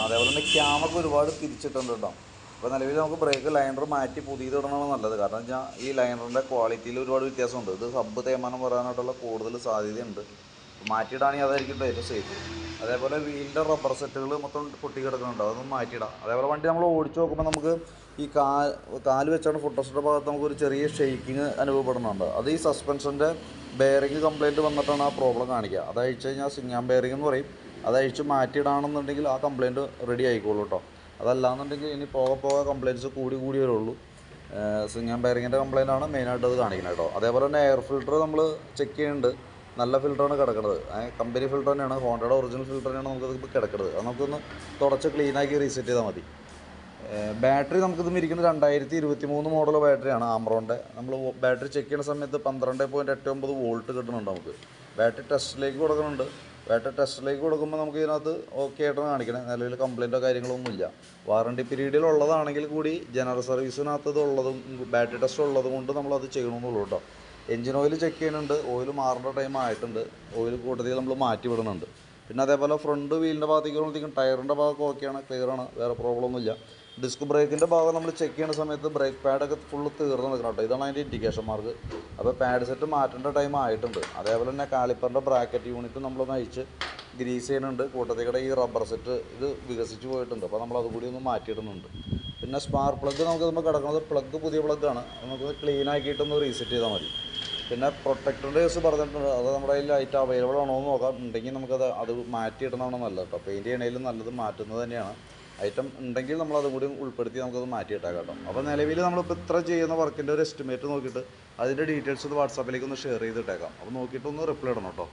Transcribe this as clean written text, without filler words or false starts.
അതേപോലെ തന്നെ ക്യാമൊക്കെ ഒരുപാട് തിരിച്ചിട്ടുണ്ട് കേട്ടോ. അപ്പോൾ നിലവിൽ നമുക്ക് ബ്രേക്ക് ലൈനർ മാറ്റി പുതിയതിടണമാണ് നല്ലത്. കാരണം വെച്ചാൽ ഈ ലൈനറിൻ്റെ ക്വാളിറ്റിയിൽ ഒരുപാട് വ്യത്യാസമുണ്ട്. ഇത് സബ് തേയ്മാനം വരാനായിട്ടുള്ള കൂടുതൽ സാധ്യതയുണ്ട്. മാറ്റിയിടാണെങ്കിൽ അതായിരിക്കും ഏറ്റവും സേഫ്. അതേപോലെ വീലിൻ്റെ റബ്ബർ സെറ്റുകൾ മൊത്തം പൊട്ടി കിടക്കുന്നുണ്ട്, അതൊന്നും മാറ്റിയിടാം. അതേപോലെ വണ്ടി നമ്മൾ ഓടിച്ച് നോക്കുമ്പോൾ നമുക്ക് ഈ കാല് വെച്ചാണ് ഫുട് റെസ്റ്റിൻ്റെ ഭാഗത്ത് നമുക്കൊരു ചെറിയ ഷെയ്ക്കിങ് അനുഭവപ്പെടുന്നുണ്ട്. അത് ഈ സസ്പെൻഷൻ്റെ ബെയറിങ് കംപ്ലയിൻറ്റ് വന്നിട്ടാണ് ആ പ്രോബ്ലം കാണിക്കുക. അത് അഴിച്ച് കഴിഞ്ഞാൽ സിങ്ങാം ബെയറിംഗ് എന്ന് പറയും. അത് അഴിച്ച് മാറ്റിയിടാണെന്നുണ്ടെങ്കിൽ ആ കംപ്ലയിൻറ്റ് റെഡി ആയിക്കോളൂ കേട്ടോ. അതല്ലാന്നുണ്ടെങ്കിൽ ഇനി പോകെ കംപ്ലയിൻറ്റ്സ് കൂടി വരുള്ളൂ. സിങ്ങാം ബെയറിങ്ങിൻ്റെ കംപ്ലയിൻ്റാണ് മെയിനായിട്ട് അത് കാണിക്കുന്നത് കേട്ടോ. അതേപോലെ തന്നെ എയർ ഫിൽറ്റർ നമ്മൾ ചെക്ക് ചെയ്യുന്നുണ്ട്. നല്ല ഫിൽറ്ററാണ് കിടക്കുന്നത്. കമ്പനി ഫിൽറ്റർ തന്നെയാണ്, ഹോണ്ടയുടെ ഒറിജിനൽ ഫിൽറ്റർ തന്നെയാണ് നമുക്കത് കിടക്കുന്നത്. അത് നമുക്കൊന്ന് തുടച്ച് ക്ലീനാക്കി റീസെറ്റ് ചെയ്താൽ മതി. ബാറ്ററി നമുക്കിത് ഇരിക്കുന്നത് 2023 മോഡൽ ബാറ്ററിയാണ് ആംറോണിൻ്റെ. നമ്മൾ ബാറ്ററി ചെക്ക് ചെയ്യുന്ന സമയത്ത് 12.89 വോൾട്ട് കിട്ടുന്നുണ്ട് നമുക്ക്. ബാറ്ററി ടെസ്റ്റിലേക്ക് കൊടുക്കുന്നുണ്ട്. ബാറ്ററി ടെസ്റ്റിലേക്ക് കൊടുക്കുമ്പോൾ നമുക്ക് ഇതിനകത്ത് ഓക്കെ ആയിട്ടാണ് കാണിക്കണേ. നിലവിൽ കംപ്ലയിൻറ്റോ കാര്യങ്ങളൊന്നുമില്ല. വാറണ്ടി പീരീഡിലുള്ളതാണെങ്കിൽ കൂടി ജനറൽ സർവീസിനകത്ത് ഇത് ഉള്ളതും ബാറ്ററി ടെസ്റ്റ് ഉള്ളത് കൊണ്ട് നമ്മളത് ചെയ്യണമെന്നുള്ളൂ കേട്ടോ. എഞ്ചിൻ ഓയിൽ ചെക്ക് ചെയ്യുന്നുണ്ട്. ഓയിൽ മാറേണ്ട ടൈം ആയിട്ടുണ്ട്. ഓയിൽ കൂടുതൽ നമ്മൾ മാറ്റി വിടുന്നുണ്ട്. പിന്നെ അതേപോലെ ഫ്രണ്ട് വീലിൻ്റെ ഭാഗത്തേക്ക് വരുമ്പോഴത്തേക്കും ടയറിൻ്റെ ഭാഗമൊക്കെ ഓക്കെയാണ്, ക്ലിയറാണ്, വേറെ പ്രോബ്ലം ഒന്നുമില്ല. ഡിസ്ക് ബ്രേക്കിൻ്റെ ഭാഗം നമ്മൾ ചെക്ക് ചെയ്യുന്ന സമയത്ത് ബ്രേക്ക് പാഡൊക്കെ ഫുള്ള് തീർന്ന് നിൽക്കണം കേട്ടോ. ഇതാണ് അതിൻ്റെ ഇൻഡിക്കേഷൻ മാർക്ക്. അപ്പോൾ പാഡ് സെറ്റ് മാറ്റേണ്ട ടൈം ആയിട്ടുണ്ട്. അതേപോലെ തന്നെ കാലിപ്പറിൻ്റെ ബ്രാക്കറ്റ് യൂണിറ്റ് നമ്മളൊന്ന് അഴിച്ച് ഗ്രീസ് ചെയ്യുന്നുണ്ട്. കൂട്ടത്തേക്കടെ ഈ റബ്ബർ സെറ്റ് ഇത് വികസിച്ച് പോയിട്ടുണ്ട്. അപ്പോൾ നമ്മൾ അതുകൂടി ഒന്ന് മാറ്റിയിടുന്നുണ്ട്. പിന്നെ സ്പാർക്ക് പ്ലഗ് നമുക്ക് നമ്മൾ കിടക്കുന്നത് പ്ലഗ് പുതിയ പ്ലഗ്ഗാണ്. നമുക്ക് ക്ലീൻ ആക്കിയിട്ടൊന്ന് റീസെറ്റ് ചെയ്താൽ മതി. പിന്നെ പ്രൊട്ടക്ടറിൻ്റെ കേസ് പറഞ്ഞിട്ടുണ്ട്. അത് നമ്മുടെ കയ്യിൽ ലൈറ്റ് അവൈലബിൾ ആണോ എന്ന് നോക്കാം. ഉണ്ടെങ്കിൽ നമുക്കത് മാറ്റിയിടുന്നതാണ് നല്ലത് കേട്ടോ. പെയിൻറ്റ് ചെയ്യണേലും നല്ലത് മാറ്റുന്നത് തന്നെയാണ്. ഐറ്റം ഉണ്ടെങ്കിൽ നമ്മൾ അതും കൂടി ഉൾപ്പെടുത്തി നമുക്കത് മാറ്റിയിട്ടാൽ കേട്ടോ. അപ്പോൾ നിലവിൽ നമ്മളിപ്പോൾ ഇത്ര ചെയ്യുന്ന വർക്കിൻ്റെ ഒരു എസ്റ്റിമേറ്റ് നോക്കിയിട്ട് അതിൻ്റെ ഡീറ്റെയിൽസ് ഒന്ന് വാട്സാപ്പിലേക്ക് ഒന്ന് ഷെയർ ചെയ്തിട്ടേക്കാം. അപ്പോൾ നോക്കിയിട്ടൊന്ന് റിപ്ലൈ ഇടണം കേട്ടോ.